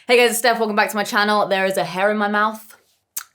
Hey guys, it's Steph, welcome back to my channel. There is a hair in my mouth.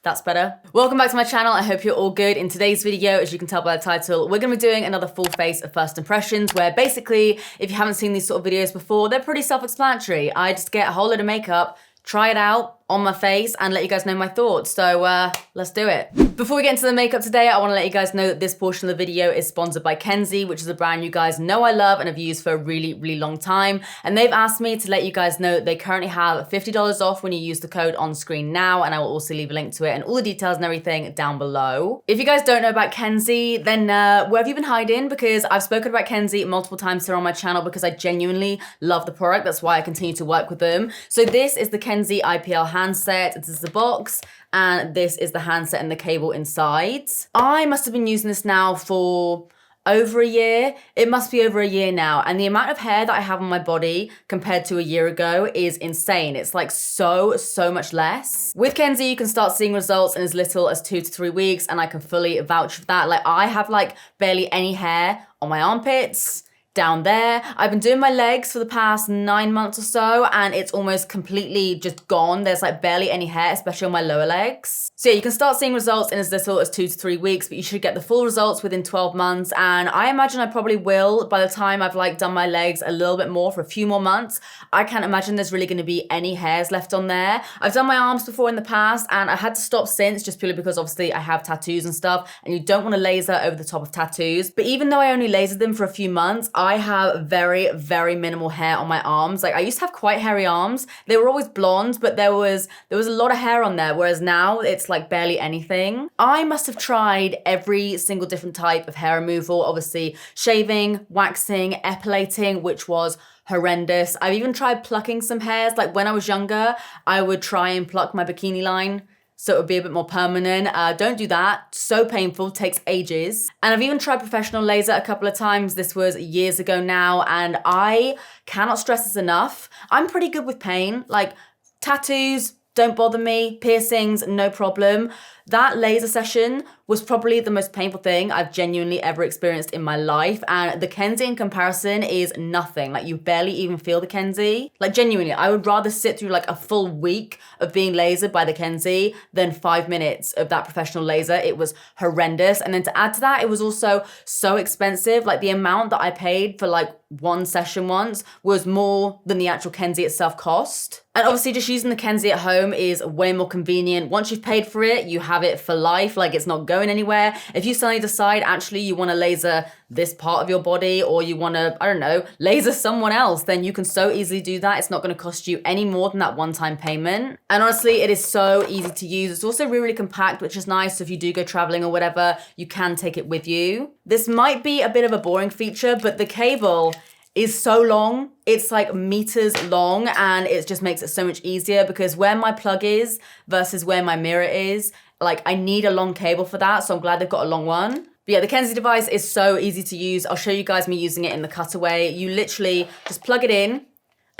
That's better. Welcome back to my channel. I hope you're all good. In today's video, as you can tell by the title, we're gonna be doing another full face of first impressions where basically, if you haven't seen these sort of videos before, they're pretty self-explanatory. I just get a whole load of makeup, try it out on my face and let you guys know my thoughts. So let's do it. Before we get into the makeup today, I wanna let you guys know that this portion of the video is sponsored by Kenzie, which is a brand you guys know I love and have used for a really, really long time. And they've asked me to let you guys know that they currently have $50 off when you use the code on screen now, and I will also leave a link to it and all the details and everything down below. If you guys don't know about Kenzie, then where have you been hiding? Because I've spoken about Kenzie multiple times here on my channel because I genuinely love the product. That's why I continue to work with them. So this is the Kenzie Ipl Handset. This is the box, and this is the handset and the cable inside. I must have been using this now for over a year. It must be over a year now. And the amount of hair that I have on my body compared to a year ago is insane. It's like so much less. With Kenzie, you can start seeing results in as little as 2 to 3 weeks, and I can fully vouch for that. Like, I have like barely any hair on my armpits, down there. I've been doing my legs for the past 9 months or so, and it's almost completely just gone. There's like barely any hair, especially on my lower legs. So yeah, you can start seeing results in as little as 2 to 3 weeks, but you should get the full results within 12 months. And I imagine I probably will by the time I've like done my legs a little bit more for a few more months. I can't imagine there's really gonna be any hairs left on there. I've done my arms before in the past, and I had to stop since just purely because obviously I have tattoos and stuff, and you don't want to laser over the top of tattoos. But even though I only lasered them for a few months, I have very minimal hair on my arms. Like, I used to have quite hairy arms. They were always blonde, but there was a lot of hair on there, whereas now it's like barely anything. I must have tried every single different type of hair removal, obviously shaving, waxing, epilating, which was horrendous. I've even tried plucking some hairs. Like, when I was younger, I would try and pluck my bikini line so it would be a bit more permanent. Don't do that. So painful, takes ages. And I've even tried professional laser a couple of times. This was years ago now, and I cannot stress this enough. I'm pretty good with pain. Like, tattoos don't bother me, piercings, no problem. That laser session was probably the most painful thing I've genuinely ever experienced in my life. And the Kenzie in comparison is nothing. Like, you barely even feel the Kenzie. Like, genuinely, I would rather sit through like a full week of being lasered by the Kenzie than 5 minutes of that professional laser. It was horrendous. And then to add to that, it was also so expensive. Like, the amount that I paid for like one session once was more than the actual Kenzie itself cost. And obviously just using the Kenzie at home is way more convenient. Once you've paid for it, you have it for life. Like, it's not going anywhere. If you suddenly decide actually you want to laser this part of your body, or you want to, I don't know, laser someone else, then you can so easily do that. It's not going to cost you any more than that one-time payment. And honestly, it is so easy to use. It's also really, really compact, which is nice. So if you do go traveling or whatever, you can take it with you. This might be a bit of a boring feature, but the cable is so long. It's like meters long, and it just makes it so much easier because where my plug is versus where my mirror is, like, I need a long cable for that. So I'm glad they've got a long one. But yeah, the Kenzie device is so easy to use. I'll show you guys me using it in the cutaway. You literally just plug it in,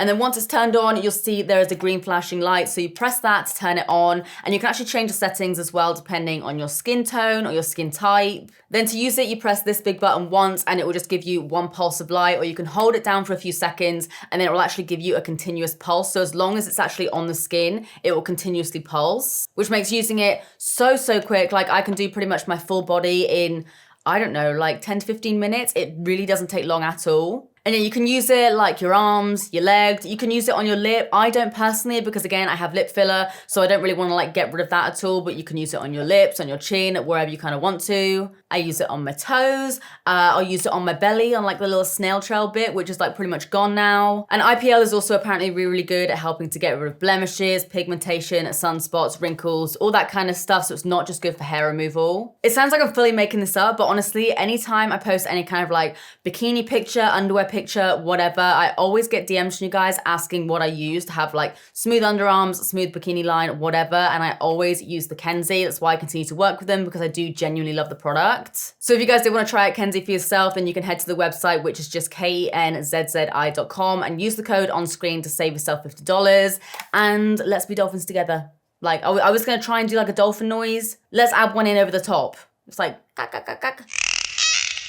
and then once it's turned on, you'll see there is a green flashing light. So you press that to turn it on, and you can actually change the settings as well, depending on your skin tone or your skin type. Then to use it, you press this big button once, and it will just give you one pulse of light, or you can hold it down for a few seconds, and then it will actually give you a continuous pulse. So as long as it's actually on the skin, it will continuously pulse, which makes using it so quick. Like, I can do pretty much my full body in, I don't know, like 10 to 15 minutes. It really doesn't take long at all. And then you can use it like your arms, your legs. You can use it on your lip. I don't personally, because again, I have lip filler, so I don't really want to like get rid of that at all, but you can use it on your lips, on your chin, wherever you kind of want to. I use it on my toes. I'll use it on my belly, on like the little snail trail bit, which is like pretty much gone now. And IPL is also apparently really good at helping to get rid of blemishes, pigmentation, sunspots, wrinkles, all that kind of stuff. So it's not just good for hair removal. It sounds like I'm fully making this up, but honestly, anytime I post any kind of like bikini picture, underwear picture, whatever, I always get DMs from you guys asking what I use to have like smooth underarms, smooth bikini line, whatever. And I always use the Kenzie. That's why I continue to work with them, because I do genuinely love the product. So if you guys do want to try out Kenzie for yourself, then you can head to the website, which is just KENZZI.com, and use the code on screen to save yourself $50. And let's be dolphins together. Like, I was going to try and do like a dolphin noise. Let's add one in over the top. It's like, kak, kak, kak, kak.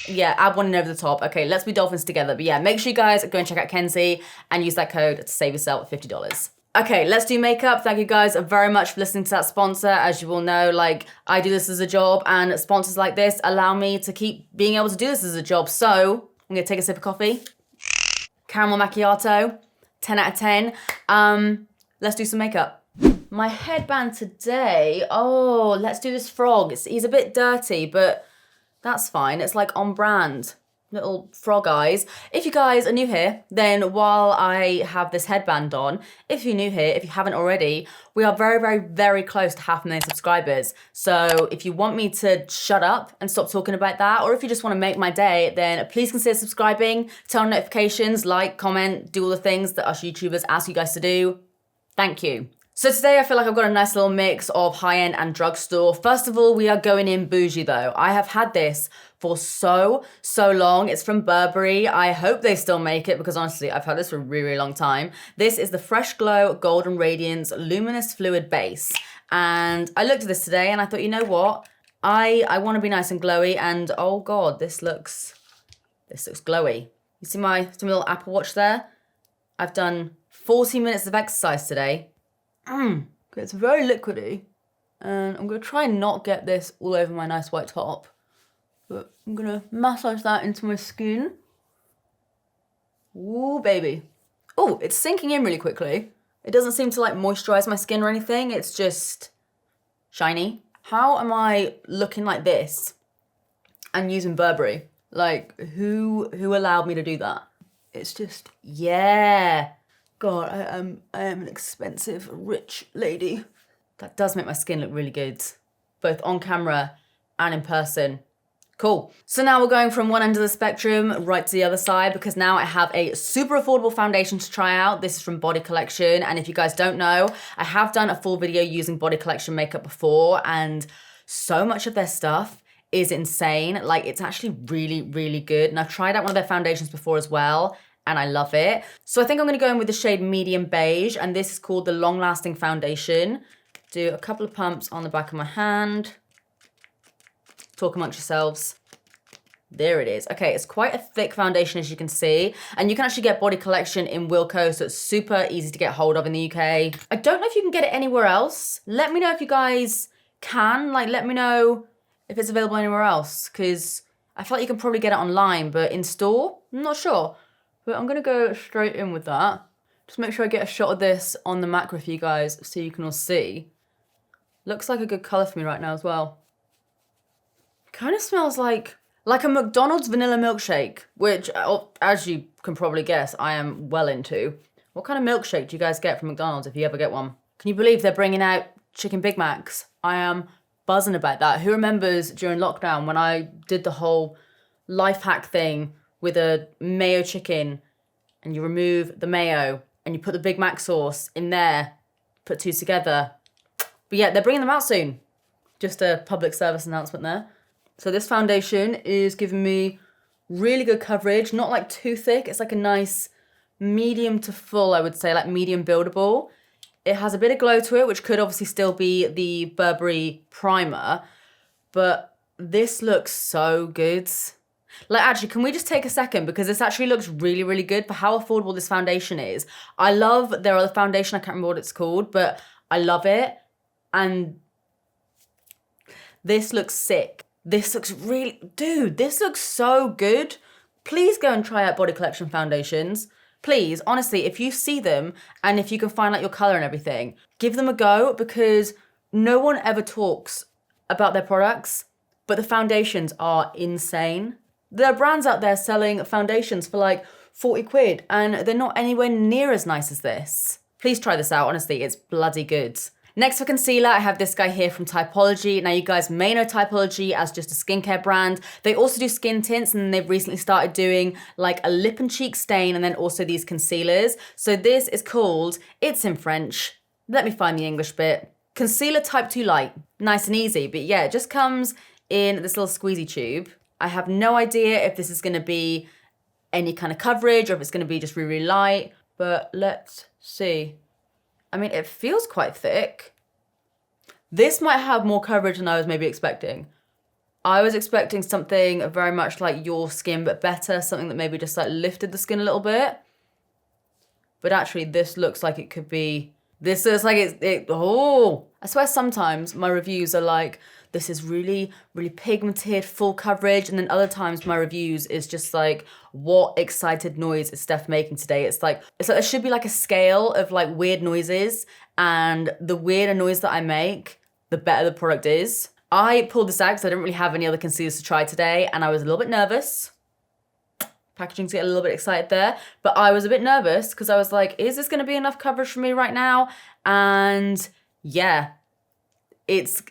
Yeah, add one in over the top. Okay, let's be dolphins together. But yeah, make sure you guys go and check out Kenzie and use that code to save yourself $50. Okay, let's do makeup. Thank you guys very much for listening to that sponsor. As you all know, like, I do this as a job, and sponsors like this allow me to keep being able to do this as a job. So I'm gonna take a sip of coffee. Caramel macchiato, 10 out of 10. Let's do some makeup. My headband today, oh, let's do this frog. He's a bit dirty, but that's fine. It's like on brand. Little frog eyes. If you guys are new here, then while I have this headband on, if you're new here, if you haven't already, we are very, very, very close to 500,000 subscribers. So if you want me to shut up and stop talking about that, or if you just want to make my day, then please consider subscribing, turn on notifications, like, comment, do all the things that us YouTubers ask you guys to do. Thank you. So today I feel like I've got a nice little mix of high-end and drugstore. First of all, we are going in bougie though. I have had this for so long. It's from Burberry. I hope they still make it because honestly, I've had this for a really, really long time. This is the Fresh Glow Golden Radiance Luminous Fluid Base. And I looked at this today and I thought, you know what? I want to be nice and glowy, and oh God, this looks glowy. You see my little Apple Watch there? I've done 40 minutes of exercise today. It's very liquidy, and I'm gonna try and not get this all over my nice white top, but I'm gonna massage that into my skin. Ooh, baby. Oh, it's sinking in really quickly. It doesn't seem to like moisturize my skin or anything. It's just shiny. How am I looking like this and using Burberry? Like, who allowed me to do that? It's just, yeah. God, I am an expensive, rich lady. That does make my skin look really good, both on camera and in person. Cool. So now we're going from one end of the spectrum right to the other side, because now I have a super affordable foundation to try out. This is from Body Collection, and if you guys don't know, I have done a full video using Body Collection makeup before, and so much of their stuff is insane. Like, it's actually really, really good, and I've tried out one of their foundations before as well, and I love it. So I think I'm gonna go in with the shade Medium Beige, and this is called the Long Lasting Foundation. Do a couple of pumps on the back of my hand. Talk amongst yourselves. There it is. Okay, it's quite a thick foundation, as you can see, and you can actually get Body Collection in Wilko, so it's super easy to get hold of in the UK. I don't know if you can get it anywhere else. Let me know if you guys can. Like, let me know if it's available anywhere else, because I feel like you can probably get it online, but in store, I'm not sure. But I'm gonna go straight in with that. Just make sure I get a shot of this on the macro for you guys so you can all see. Looks like a good color for me right now as well. Kind of smells like a McDonald's vanilla milkshake, which, as you can probably guess, I am well into. What kind of milkshake do you guys get from McDonald's if you ever get one? Can you believe they're bringing out chicken Big Macs? I am buzzing about that. Who remembers during lockdown when I did the whole life hack thing with a mayo chicken, and you remove the mayo and you put the Big Mac sauce in there, put two together. But yeah, they're bringing them out soon. Just a public service announcement there. So this foundation is giving me really good coverage, not like too thick. It's like a nice medium to full, I would say, like medium buildable. It has a bit of glow to it, which could obviously still be the Burberry primer, but this looks so good. Like, actually, can we just take a second, because this actually looks really, really good for how affordable this foundation is. I love their other foundation, I can't remember what it's called, but I love it. And this looks sick. This looks really, dude, this looks so good. Please go and try out Body Collection foundations. Please, honestly, if you see them and if you can find like your color and everything, give them a go, because no one ever talks about their products, but the foundations are insane. There are brands out there selling foundations for like 40 quid and they're not anywhere near as nice as this. Please try this out, honestly, it's bloody good. Next for concealer, I have this guy here from Typology. Now you guys may know Typology as just a skincare brand. They also do skin tints, and they've recently started doing like a lip and cheek stain and then also these concealers. So this is called, it's in French, let me find the English bit, Concealer Type 2 Light. Nice and easy, but yeah, it just comes in this little squeezy tube. I have no idea if this is gonna be any kind of coverage or if it's gonna be just really, really light, but let's see. I mean, it feels quite thick. This might have more coverage than I was maybe expecting. I was expecting something very much like your skin, but better, something that maybe just like lifted the skin a little bit. But actually this looks like it could be This looks like oh. I swear sometimes my reviews are like, this is really, really pigmented, full coverage. And then other times my reviews is just like, what excited noise is Steph making today? It's like there should be like a scale of like weird noises, and the weirder noise that I make, the better the product is. I pulled this out because I didn't really have any other concealers to try today, and I was a little bit nervous. Packaging's getting a little bit excited there, but I was a bit nervous because I was like, is this gonna be enough coverage for me right now? And yeah, it's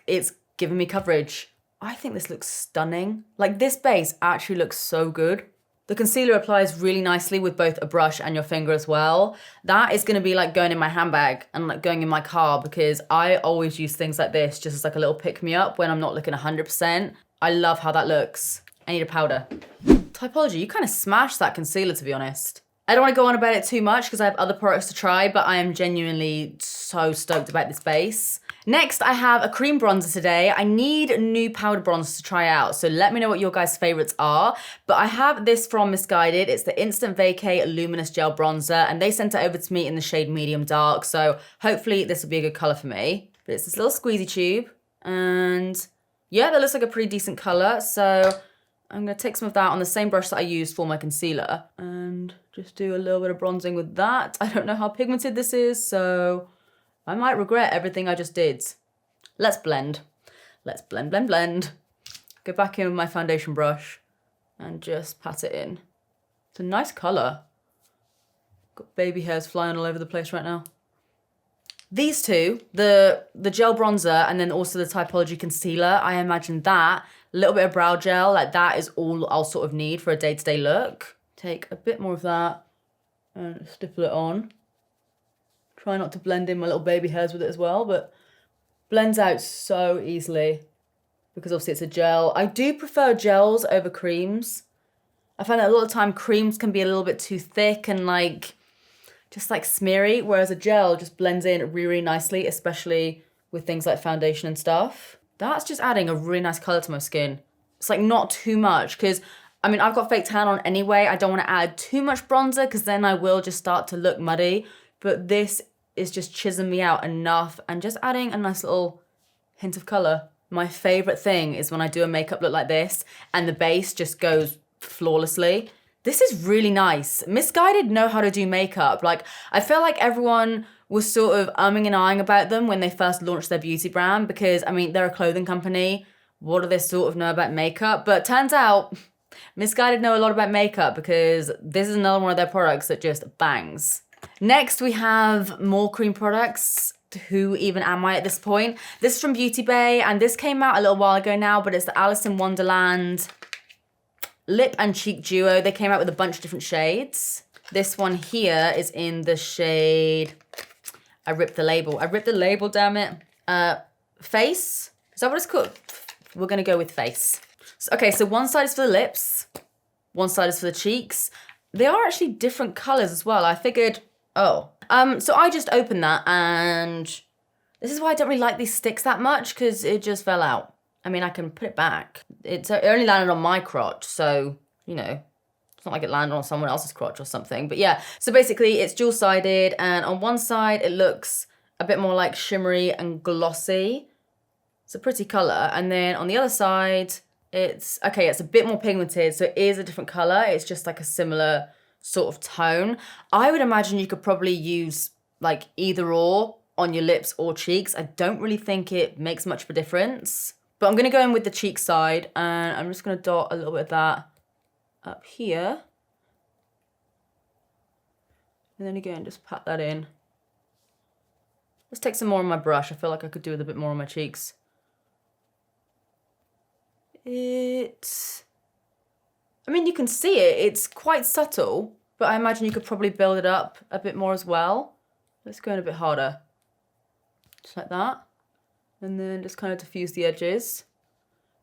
giving me coverage. I think this looks stunning. Like, this base actually looks so good. The concealer applies really nicely with both a brush and your finger as well. That is gonna be like going in my handbag and like going in my car, because I always use things like this just as like a little pick-me-up when I'm not looking 100%. I love how that looks. I need a powder. Typology, you kind of smashed that concealer, to be honest. I don't want to go on about it too much because I have other products to try, but I am genuinely so stoked about this base. Next, I have a cream bronzer today. I need new powder bronzers to try out, so let me know what your guys' favorites are. But I have this from Missguided. It's the Instant Vacay Luminous Gel Bronzer, and they sent it over to me in the shade Medium Dark, so hopefully this will be a good color for me. But it's this little squeezy tube, and yeah, that looks like a pretty decent color, so I'm gonna take some of that on the same brush that I used for my concealer and just do a little bit of bronzing with that. I don't know how pigmented this is, so I might regret everything I just did. Let's blend. Let's blend, blend, blend. Go back in with my foundation brush and just pat it in. It's a nice color. Got baby hairs flying all over the place right now. These two, the gel bronzer and then also the Typology concealer, I imagine that, a little bit of brow gel, like that is all I'll sort of need for a day-to-day look. Take a bit more of that and stipple it on. Try not to blend in my little baby hairs with it as well, but blends out so easily because obviously it's a gel. I do prefer gels over creams. I find that a lot of time creams can be a little bit too thick and like, just like smeary, whereas a gel just blends in really, really nicely, especially with things like foundation and stuff. That's just adding a really nice color to my skin. It's like not too much, because I mean, I've got fake tan on anyway. I don't want to add too much bronzer because then I will just start to look muddy. But this is just chiseling me out enough and just adding a nice little hint of color. My favorite thing is when I do a makeup look like this and the base just goes flawlessly. This is really nice. Missguided know how to do makeup. Like, I feel like everyone was sort of umming and ahhing about them when they first launched their beauty brand because, I mean, they're a clothing company. What do they sort of know about makeup? But turns out, Missguided know a lot about makeup because this is another one of their products that just bangs. Next, we have more cream products. Who even am I at this point? This is from Beauty Bay, and this came out a little while ago now, but it's the Alice in Wonderland Lip and Cheek Duo. They came out with a bunch of different shades. This one here is in the shade, I ripped the label, damn it. Face, is that what it's called? We're gonna go with face. So, okay, so one side is for the lips, one side is for the cheeks. They are actually different colors as well. I figured, so I just opened that, and this is why I don't really like these sticks that much, because it just fell out. I mean, I can put it back. It only landed on my crotch, so, you know, it's not like it landed on someone else's crotch or something. But yeah, so basically it's dual-sided, and on one side it looks a bit more like shimmery and glossy. It's a pretty color. And then on the other side, it's a bit more pigmented, so it is a different color. It's just like a similar sort of tone. I would imagine you could probably use like either or on your lips or cheeks. I don't really think it makes much of a difference. But I'm going to go in with the cheek side, and I'm just going to dot a little bit of that up here. And then again, just pat that in. Let's take some more on my brush. I feel like I could do with a bit more on my cheeks. I mean, you can see it. It's quite subtle, but I imagine you could probably build it up a bit more as well. Let's go in a bit harder. Just like that. And then just kind of diffuse the edges.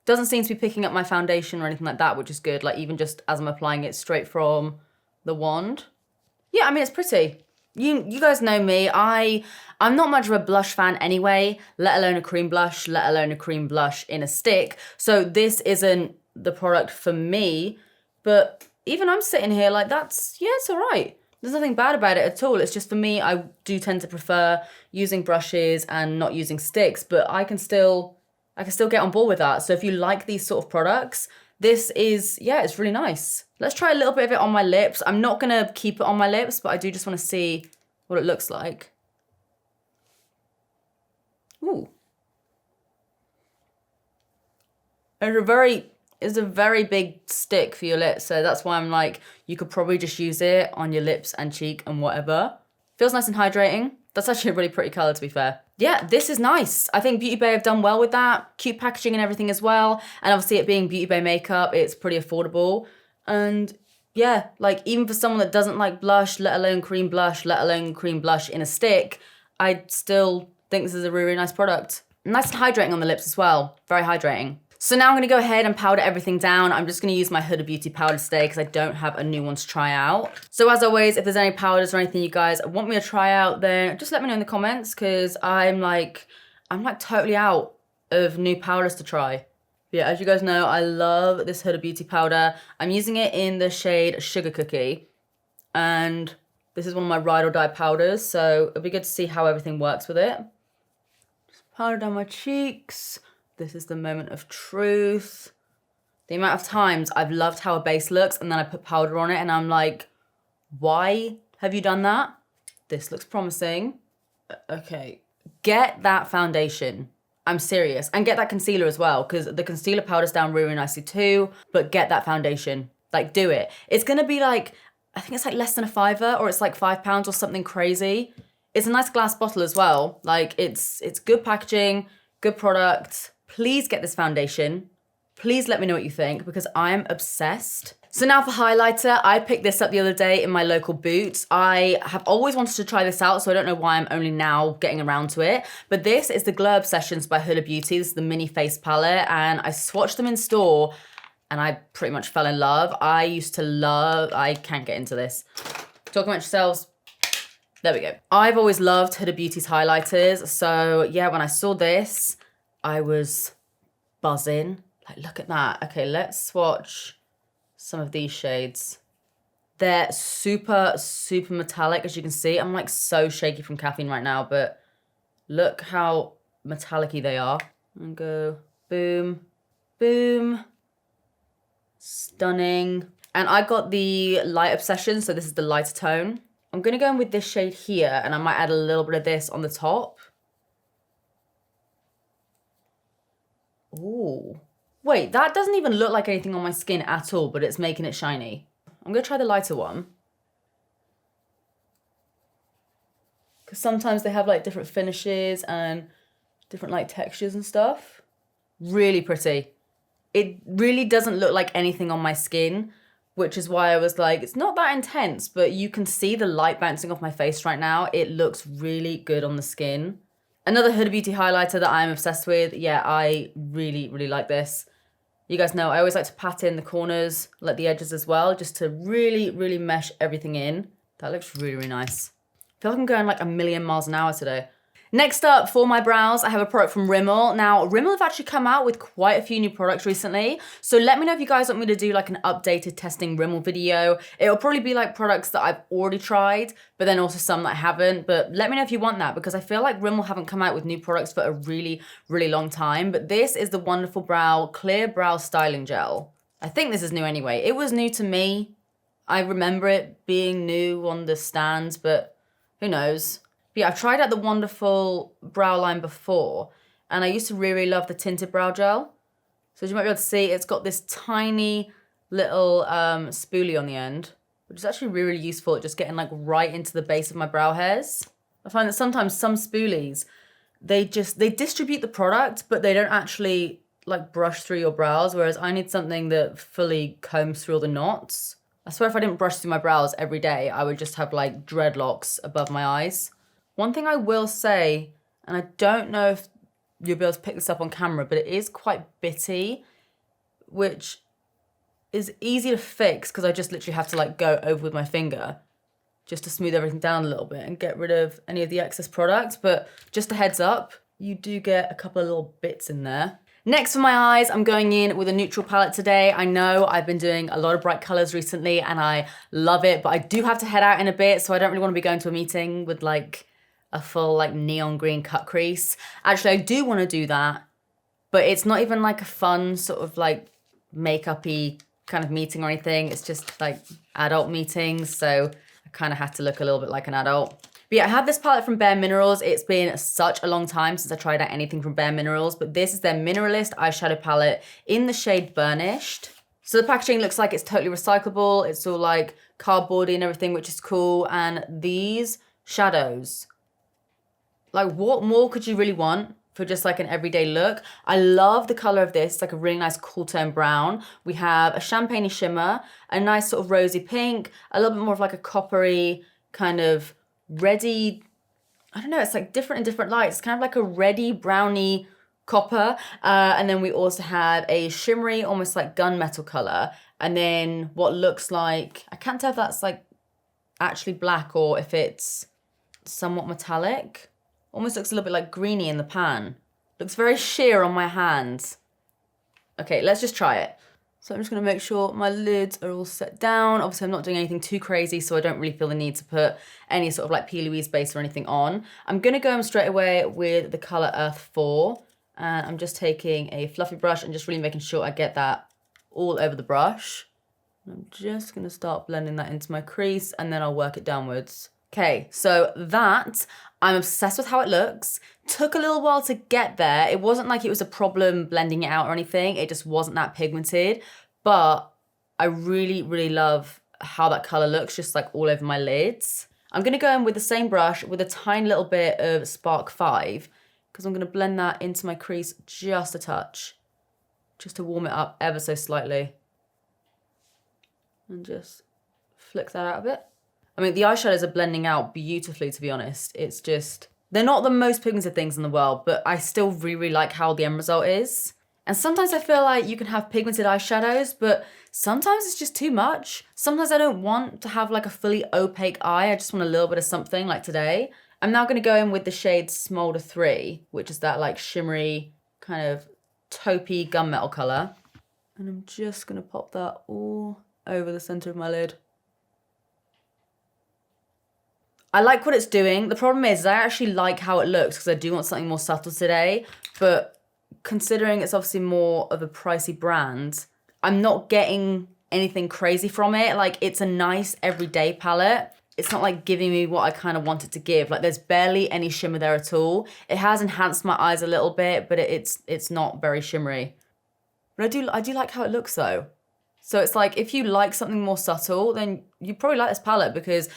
Doesn't seem to be picking up my foundation or anything like that, which is good. Like even just as I'm applying it straight from the wand. Yeah, I mean, it's pretty. You guys know me. I'm not much of a blush fan anyway, let alone a cream blush, let alone a cream blush in a stick. So this isn't the product for me, but even I'm sitting here like it's all right. There's nothing bad about it at all. It's just for me, I do tend to prefer using brushes and not using sticks, but I can still get on board with that. So if you like these sort of products, this is, yeah, it's really nice. Let's try a little bit of it on my lips. I'm not gonna keep it on my lips, but I do just wanna see what it looks like. Ooh. It's a very big stick for your lips, so that's why I'm like, you could probably just use it on your lips and cheek and whatever. Feels nice and hydrating. That's actually a really pretty color, to be fair. Yeah, this is nice. I think Beauty Bay have done well with that. Cute packaging and everything as well. And obviously it being Beauty Bay makeup, it's pretty affordable. And yeah, like even for someone that doesn't like blush, let alone cream blush in a stick, I still think this is a really, really nice product. Nice and hydrating on the lips as well. Very hydrating. So now I'm gonna go ahead and powder everything down. I'm just gonna use my Huda Beauty powder today because I don't have a new one to try out. So as always, if there's any powders or anything you guys want me to try out, then just let me know in the comments because I'm like totally out of new powders to try. Yeah, as you guys know, I love this Huda Beauty powder. I'm using it in the shade Sugar Cookie. And this is one of my ride or die powders, so it'll be good to see how everything works with it. Just powder down my cheeks. This is the moment of truth. The amount of times I've loved how a base looks and then I put powder on it and I'm like, why have you done that? This looks promising. Okay, get that foundation. I'm serious. And get that concealer as well because the concealer powders down really, really nicely too, but get that foundation. Like, do it. It's gonna be like, I think it's like less than a £5 or it's like £5 or something crazy. It's a nice glass bottle as well. Like, it's good packaging, good product. Please get this foundation. Please let me know what you think because I'm obsessed. So now for highlighter, I picked this up the other day in my local Boots. I have always wanted to try this out, so I don't know why I'm only now getting around to it. But this is the Glow Obsessions by Huda Beauty. This is the mini face palette, and I swatched them in store, and I pretty much fell in love. I can't get into this. Talking about yourselves. There we go. I've always loved Huda Beauty's highlighters, so yeah, when I saw this, I was buzzing. Like, look at that. Okay, let's swatch some of these shades. They're super, super metallic, as you can see. I'm like so shaky from caffeine right now, but look how metallic-y they are. And go boom, boom. Stunning. And I got the Light Obsession, so this is the lighter tone. I'm gonna go in with this shade here, and I might add a little bit of this on the top. Ooh. Wait, that doesn't even look like anything on my skin at all, but it's making it shiny. I'm gonna try the lighter one. Because sometimes they have like different finishes and different like textures and stuff. Really pretty. It really doesn't look like anything on my skin, which is why I was like, it's not that intense, but you can see the light bouncing off my face right now. It looks really good on the skin. Another Huda Beauty highlighter that I'm obsessed with. Yeah, I really, really like this. You guys know I always like to pat in the corners, like the edges as well, just to really, really mesh everything in. That looks really, really nice. I feel like I'm going like a million miles an hour today. Next up, for my brows, I have a product from Rimmel. Now, Rimmel have actually come out with quite a few new products recently. So let me know if you guys want me to do like an updated testing Rimmel video. It'll probably be like products that I've already tried, but then also some that I haven't. But let me know if you want that because I feel like Rimmel haven't come out with new products for a really, really long time. But this is the Wonderful Brow Clear Brow Styling Gel. I think this is new anyway. It was new to me. I remember it being new on the stands, but who knows? But yeah, I've tried out the Wonderful Brow line before, and I used to really, really love the Tinted Brow Gel. So as you might be able to see, it's got this tiny little spoolie on the end, which is actually really, really useful at just getting like right into the base of my brow hairs. I find that sometimes some spoolies, they distribute the product, but they don't actually like brush through your brows, whereas I need something that fully combs through all the knots. I swear if I didn't brush through my brows every day, I would just have like dreadlocks above my eyes. One thing I will say, and I don't know if you'll be able to pick this up on camera, but it is quite bitty, which is easy to fix because I just literally have to like go over with my finger just to smooth everything down a little bit and get rid of any of the excess product. But just a heads up, you do get a couple of little bits in there. Next for my eyes, I'm going in with a neutral palette today. I know I've been doing a lot of bright colors recently and I love it, but I do have to head out in a bit, so I don't really want to be going to a meeting with like a full like neon green cut crease. Actually, I do want to do that, but it's not even like a fun sort of like makeup-y kind of meeting or anything. It's just like adult meetings, so I kind of had to look a little bit like an adult. But yeah, I have this palette from Bareminerals. It's been such a long time since I tried out anything from Bareminerals, but this is their Mineralist eyeshadow palette in the shade Burnished. So the packaging looks like it's totally recyclable. It's all like cardboardy and everything, which is cool. And these shadows, like what more could you really want for just like an everyday look? I love the color of this. It's like a really nice cool tone brown. We have a champagne shimmer, a nice sort of rosy pink, a little bit more of like a coppery kind of reddy, I don't know, it's like different in different lights. It's kind of like a reddy browny copper. And then we also have a shimmery, almost like gunmetal color. And then what looks like, I can't tell if that's like actually black or if it's somewhat metallic. Almost looks a little bit like greeny in the pan. Looks very sheer on my hands. Okay, let's just try it. So I'm just gonna make sure my lids are all set down. Obviously I'm not doing anything too crazy, so I don't really feel the need to put any sort of like P. Louise base or anything on. I'm gonna go in straight away with the color Earth 4. And I'm just taking a fluffy brush and just really making sure I get that all over the brush. I'm just gonna start blending that into my crease and then I'll work it downwards. Okay, so that, I'm obsessed with how it looks. Took a little while to get there. It wasn't like it was a problem blending it out or anything. It just wasn't that pigmented. But I really, really love how that color looks, just like all over my lids. I'm gonna go in with the same brush with a tiny little bit of Spark 5 because I'm gonna blend that into my crease just a touch, just to warm it up ever so slightly. And just flick that out a bit. I mean, the eyeshadows are blending out beautifully, to be honest. It's just, they're not the most pigmented things in the world, but I still really, really like how the end result is. And sometimes I feel like you can have pigmented eyeshadows, but sometimes it's just too much. Sometimes I don't want to have like a fully opaque eye. I just want a little bit of something like today. I'm now gonna go in with the shade Smolder 3, which is that like shimmery kind of taupey gunmetal color. And I'm just gonna pop that all over the center of my lid. I like what it's doing. The problem is I actually like how it looks because I do want something more subtle today, but considering it's obviously more of a pricey brand, I'm not getting anything crazy from it. Like, it's a nice everyday palette. It's not like giving me what I kind of want it to give. Like, there's barely any shimmer there at all. It has enhanced my eyes a little bit, but it's not very shimmery. But I do like how it looks though. So it's like, if you like something more subtle, then you probably like this palette because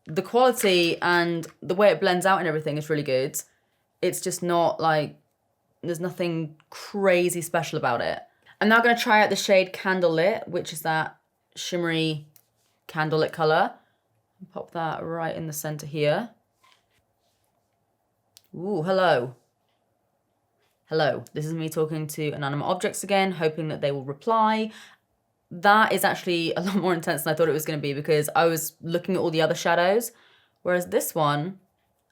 the quality and the way it blends out and everything is really good. It's just not like, there's nothing crazy special about it. I'm now going to try out the shade Candlelit, which is that shimmery candlelit color. Pop that right in the center here. Ooh, hello. Hello. This is me talking to inanimate objects again, hoping that they will reply. That is actually a lot more intense than I thought it was going to be because I was looking at all the other shadows, whereas this one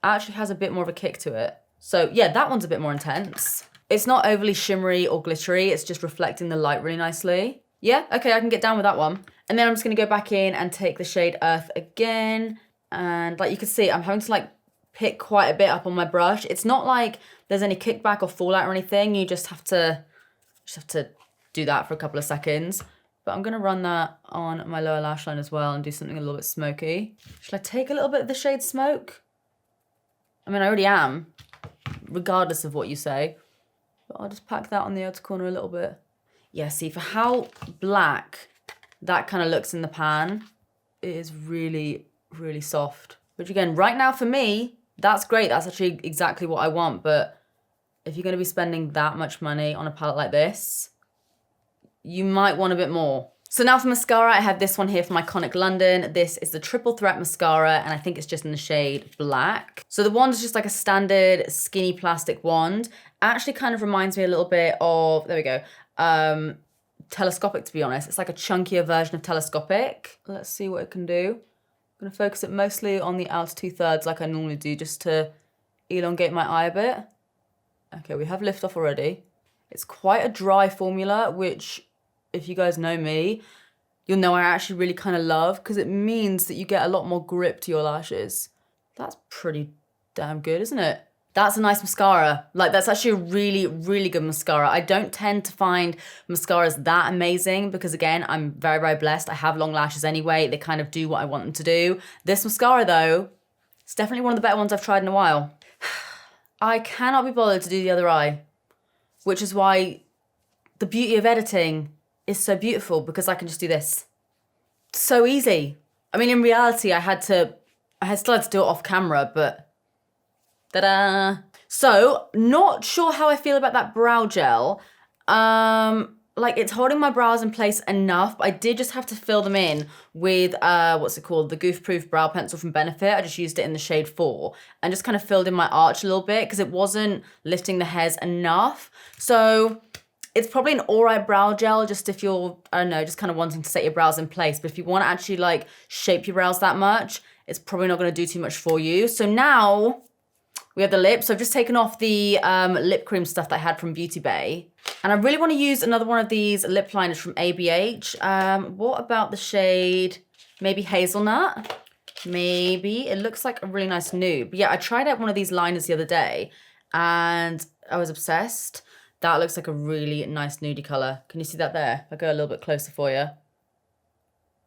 actually has a bit more of a kick to it. So yeah, that one's a bit more intense. It's not overly shimmery or glittery, it's just reflecting the light really nicely. Yeah, okay, I can get down with that one. And then I'm just going to go back in and take the shade Earth again. And like you can see, I'm having to like pick quite a bit up on my brush. It's not like there's any kickback or fallout or anything. You just have to do that for a couple of seconds. But I'm going to run that on my lower lash line as well and do something a little bit smoky. Should I take a little bit of the shade Smoke? I mean, I already am, regardless of what you say. But I'll just pack that on the outer corner a little bit. Yeah, see, for how black that kind of looks in the pan, it is really, really soft. Which again, right now for me, that's great. That's actually exactly what I want. But if you're going to be spending that much money on a palette like this, you might want a bit more. So now for mascara, I have this one here from Iconic London. This is the Triple Threat Mascara, and I think it's just in the shade Black. So the wand is just like a standard skinny plastic wand. Actually kind of reminds me a little bit of, there we go, Telescopic, to be honest. It's like a chunkier version of Telescopic. Let's see what it can do. I'm gonna focus it mostly on the outer 2/3 like I normally do, just to elongate my eye a bit. Okay, we have liftoff already. It's quite a dry formula, which if you guys know me, you'll know I actually really kind of love because it means that you get a lot more grip to your lashes. That's pretty damn good, isn't it? That's a nice mascara. Like, that's actually a really, really good mascara. I don't tend to find mascaras that amazing because, again, I'm very, very blessed. I have long lashes anyway. They kind of do what I want them to do. This mascara, though, it's definitely one of the better ones I've tried in a while. I cannot be bothered to do the other eye, which is why the beauty of editing is so beautiful because I can just do this. So easy. I mean, in reality, I still had to do it off camera, but ta-da. So, not sure how I feel about that brow gel. Like, it's holding my brows in place enough, but I did just have to fill them in with, what's it called? The Goof Proof Brow Pencil from Benefit. I just used it in the shade 4 and just kind of filled in my arch a little bit because it wasn't lifting the hairs enough. So, it's probably an alright brow gel just if you're, I don't know, just kind of wanting to set your brows in place. But if you want to actually, like, shape your brows that much, it's probably not going to do too much for you. So now we have the lips. So I've just taken off the lip cream stuff that I had from Beauty Bay. And I really want to use another one of these lip liners from ABH. What about the shade, maybe Hazelnut? Maybe. It looks like a really nice nude. But yeah, I tried out one of these liners the other day and I was obsessed. That looks like a really nice nudie colour. Can you see that there? I'll go a little bit closer for you.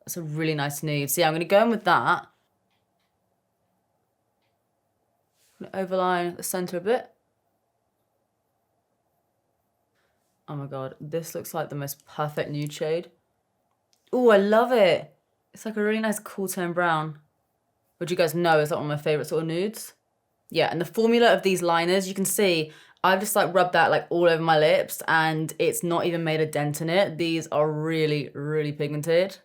That's a really nice nude. So yeah, I'm going to go in with that. Overline the center a bit. Oh my god, this looks like the most perfect nude shade. Oh, I love it. It's like a really nice cool tone brown, which you guys know is like one of my favorite sort of nudes. Yeah, and the formula of these liners, you can see I've just like rubbed that like all over my lips and it's not even made a dent in it. These are really, really pigmented.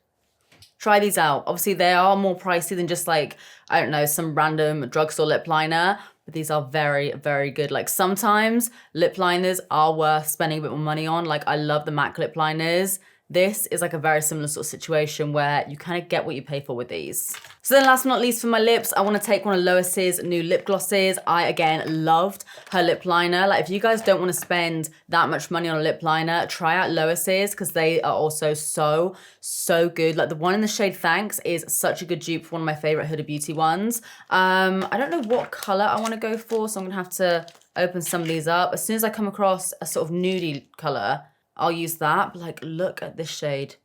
Try these out. Obviously, they are more pricey than just like, I don't know, some random drugstore lip liner. But these are very, very good. Like sometimes lip liners are worth spending a bit more money on. Like I love the MAC lip liners. This is like a very similar sort of situation where you kind of get what you pay for with these. So then last but not least for my lips, I want to take one of Lois's new lip glosses. I, again, loved her lip liner. Like if you guys don't want to spend that much money on a lip liner, try out Lois's because they are also so good. Like the one in the shade Thanks is such a good dupe for one of my favorite Huda Beauty ones. I don't know what color I want to go for, so I'm going to have to open some of these up. As soon as I come across a sort of nudie color, I'll use that, but like, look at this shade.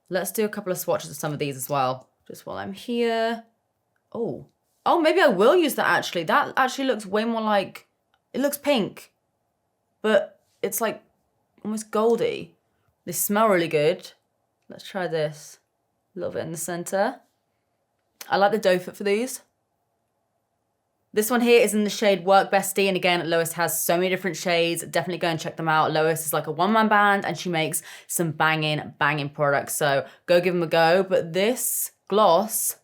Let's do a couple of swatches of some of these as well, just while I'm here. Oh, maybe I will use that actually. That actually looks way more like, it looks pink, but it's like almost goldy. They smell really good. Let's try this. A little bit in the center. I like the doe foot for these. This one here is in the shade Work Bestie. And again, Lois has so many different shades. Definitely go and check them out. Lois is like a one-man band and she makes some banging products. So go give them a go. But this gloss,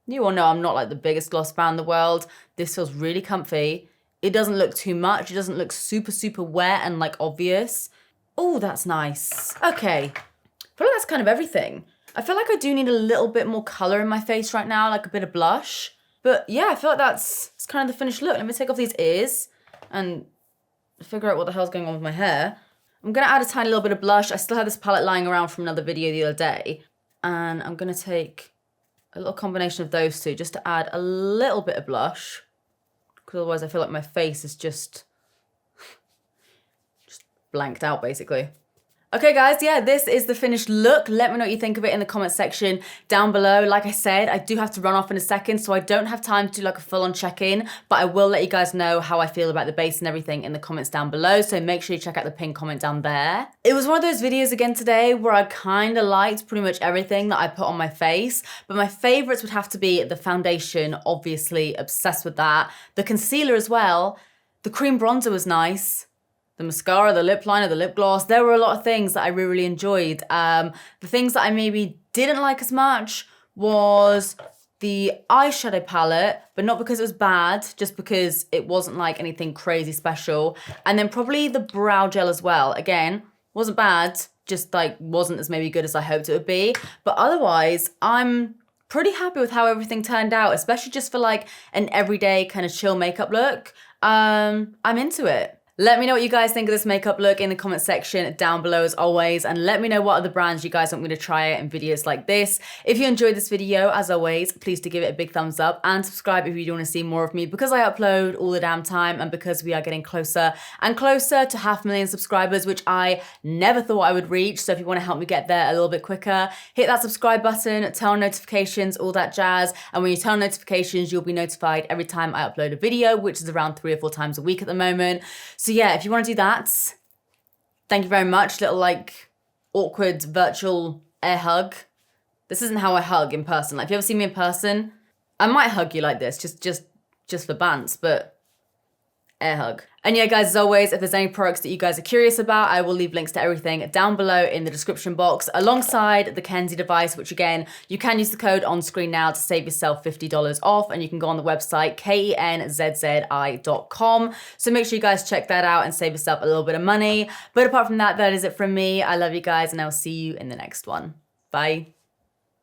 you all know I'm not like the biggest gloss fan in the world. This feels really comfy. It doesn't look too much. It doesn't look super wet and like obvious. Oh, that's nice. Okay. I feel like that's kind of everything. I feel like I do need a little bit more color in my face right now, like a bit of blush. But yeah, I feel like that's kind of the finished look. Let me take off these ears and figure out what the hell's going on with my hair. I'm going to add a tiny little bit of blush. I still have this palette lying around from another video the other day. And I'm going to take a little combination of those two just to add a little bit of blush. Because otherwise I feel like my face is just blanked out basically. Okay guys, yeah, this is the finished look. Let me know what you think of it in the comment section down below. Like I said, I do have to run off in a second, so I don't have time to do like a full-on check-in, but I will let you guys know how I feel about the base and everything in the comments down below, so make sure you check out the pinned comment down there. It was one of those videos again today where I kind of liked pretty much everything that I put on my face, but my favorites would have to be the foundation, obviously obsessed with that. The concealer as well. The cream bronzer was nice. The mascara, the lip liner, the lip gloss. There were a lot of things that I really enjoyed. The things that I maybe didn't like as much was the eyeshadow palette, but not because it was bad, just because it wasn't like anything crazy special. And then probably the brow gel as well. Again, wasn't bad, just like wasn't as maybe good as I hoped it would be. But otherwise, I'm pretty happy with how everything turned out, especially just for like an everyday kind of chill makeup look. I'm into it. Let me know what you guys think of this makeup look in the comment section down below as always, and let me know what other brands you guys want me to try in videos like this. If you enjoyed this video, as always, please do give it a big thumbs up and subscribe if you do want to see more of me, because I upload all the damn time and because we are getting closer and closer to 500,000 subscribers, which I never thought I would reach. So if you want to help me get there a little bit quicker, hit that subscribe button, turn on notifications, all that jazz. And when you turn on notifications, you'll be notified every time I upload a video, which is around 3 or 4 times a week at the moment. So yeah, if you want to do that, thank you very much. Little like awkward virtual air hug. This isn't how I hug in person. Like if you ever see me in person, I might hug you like this, just for bants, but air hug. And yeah, guys, as always, if there's any products that you guys are curious about, I will leave links to everything down below in the description box, alongside the Kenzie device, which again, you can use the code on screen now to save yourself $50 off, and you can go on the website kenzzi.com. So make sure you guys check that out and save yourself a little bit of money. But apart from that, that is it from me. I love you guys, and I'll see you in the next one. Bye.